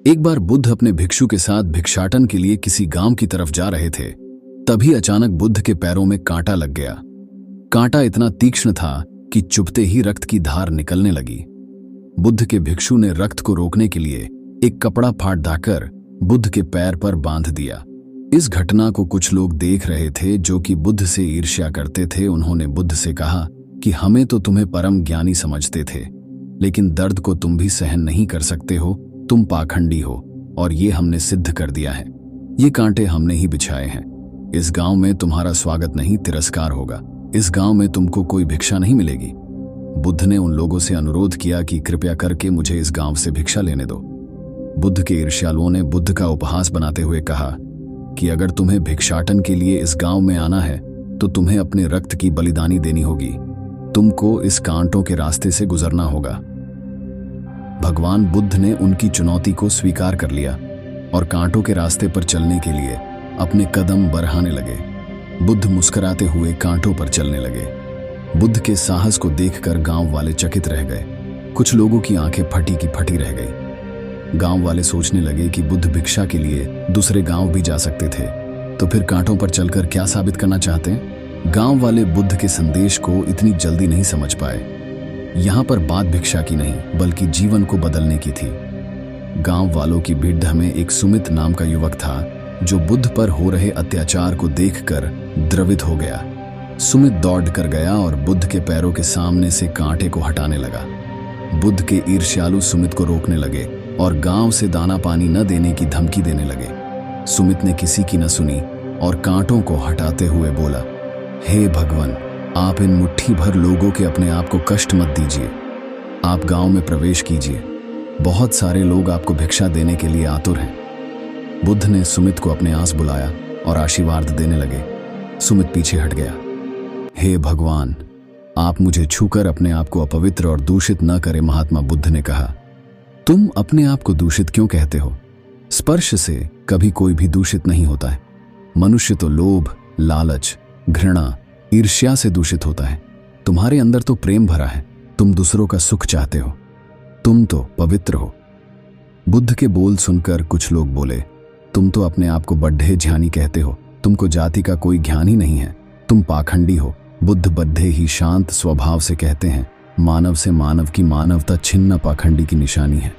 एक बार बुद्ध अपने भिक्षु के साथ भिक्षाटन के लिए किसी गांव की तरफ जा रहे थे। तभी अचानक बुद्ध के पैरों में कांटा लग गया। कांटा इतना तीक्ष्ण था कि चुभते ही रक्त की धार निकलने लगी। बुद्ध के भिक्षु ने रक्त को रोकने के लिए एक कपड़ा फाड़ दाकर बुद्ध के पैर पर बांध दिया। इस घटना को कुछ लोग देख रहे थे जो कि बुद्ध से ईर्ष्या करते थे। उन्होंने बुद्ध से कहा कि हमें तो तुम्हें परम ज्ञानी समझते थे, लेकिन दर्द को तुम भी सहन नहीं कर सकते हो। तुम पाखंडी हो और ये हमने सिद्ध कर दिया है। ये कांटे हमने ही बिछाए हैं। इस गांव में तुम्हारा स्वागत नहीं, तिरस्कार होगा। इस गांव में तुमको कोई भिक्षा नहीं मिलेगी। बुद्ध ने उन लोगों से अनुरोध किया कि कृपया करके मुझे इस गांव से भिक्षा लेने दो। बुद्ध के ईर्ष्यालुओं ने बुद्ध का उपहास बनाते हुए कहा कि अगर तुम्हें भिक्षाटन के लिए इस गांव में आना है तो तुम्हें अपने रक्त की बलिदानी देनी होगी। तुमको इस कांटों के रास्ते से गुजरना होगा। भगवान बुद्ध ने उनकी चुनौती को स्वीकार कर लिया और कांटों के रास्ते पर चलने के लिए अपने कदम बढ़ाने लगे। बुद्ध मुस्कुराते हुए कांटों पर चलने लगे। बुद्ध के साहस को देखकर गांव वाले चकित रह गए। कुछ लोगों की आंखें फटी की फटी रह गई। गांव वाले सोचने लगे कि बुद्ध भिक्षा के लिए दूसरे गांव भी जा सकते थे, तो फिर कांटों पर चलकर क्या साबित करना चाहते हैं। गांव वाले बुद्ध के संदेश को इतनी जल्दी नहीं समझ पाए। यहां पर बात भिक्षा की नहीं बल्कि जीवन को बदलने की थी। गांव वालों की भीड़ में एक सुमित नाम का युवक था जो बुद्ध पर हो रहे अत्याचार को देखकर द्रवित हो गया। सुमित दौड़ कर गया और बुद्ध के पैरों के सामने से कांटे को हटाने लगा। बुद्ध के ईर्ष्यालु सुमित को रोकने लगे और गांव से दाना पानी न देने की धमकी देने लगे। सुमित ने किसी की न सुनी और कांटों को हटाते हुए बोला, हे भगवान, आप इन मुट्ठी भर लोगों के अपने आप को कष्ट मत दीजिए। आप गांव में प्रवेश कीजिए। बहुत सारे लोग आपको भिक्षा देने के लिए आतुर हैं। बुद्ध ने सुमित को अपने आस बुलाया और आशीर्वाद देने लगे। सुमित पीछे हट गया। हे भगवान, आप मुझे छूकर अपने आप को अपवित्र और दूषित न करें। महात्मा बुद्ध ने कहा, तुम अपने आप को दूषित क्यों कहते हो? स्पर्श से कभी कोई भी दूषित नहीं होता है। मनुष्य तो लोभ, लालच, घृणा, ईर्ष्या से दूषित होता है। तुम्हारे अंदर तो प्रेम भरा है। तुम दूसरों का सुख चाहते हो। तुम तो पवित्र हो। बुद्ध के बोल सुनकर कुछ लोग बोले, तुम तो अपने आप को बड्ढे ज्ञानी कहते हो। तुमको जाति का कोई ज्ञान ही नहीं है। तुम पाखंडी हो। बुद्ध बड्ढे ही शांत स्वभाव से कहते हैं, मानव से मानव की मानवता छिन्ना पाखंडी की निशानी है।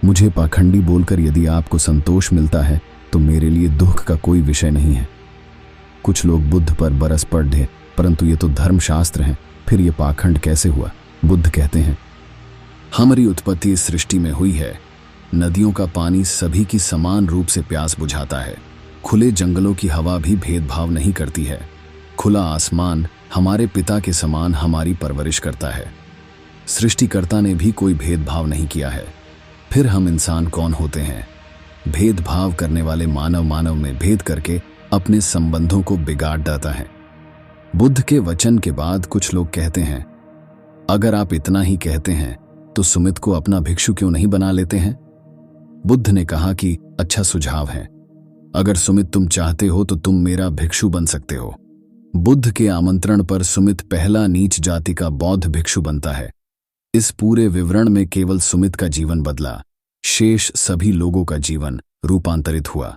मुझे पाखंडी बोलकर यदि आपको संतोष मिलता है तो मेरे लिए दुख का कोई विषय नहीं है। कुछ लोग बुद्ध पर बरस पड़े, परंतु ये तो धर्मशास्त्र है, फिर ये पाखंड कैसे हुआ? बुद्ध कहते हैं, हमारी उत्पत्ति इस सृष्टि में हुई है। नदियों का पानी सभी की समान रूप से प्यास बुझाता है। खुले जंगलों की हवा भी भेदभाव नहीं करती है। खुला आसमान हमारे पिता के समान हमारी परवरिश करता है। सृष्टिकर्ता ने भी कोई भेदभाव नहीं किया है। फिर हम इंसान कौन होते हैं? भेदभाव करने वाले मानव मानव में भेद करके अपने संबंधों को बिगाड़ देता है। बुद्ध के वचन के बाद कुछ लोग कहते हैं, अगर आप इतना ही कहते हैं तो सुमित को अपना भिक्षु क्यों नहीं बना लेते हैं? बुद्ध ने कहा कि अच्छा सुझाव है। अगर सुमित तुम चाहते हो तो तुम मेरा भिक्षु बन सकते हो। बुद्ध के आमंत्रण पर सुमित पहला नीच जाति का बौद्ध भिक्षु बनता है। इस पूरे विवरण में केवल सुमित का जीवन बदला, शेष सभी लोगों का जीवन रूपांतरित हुआ।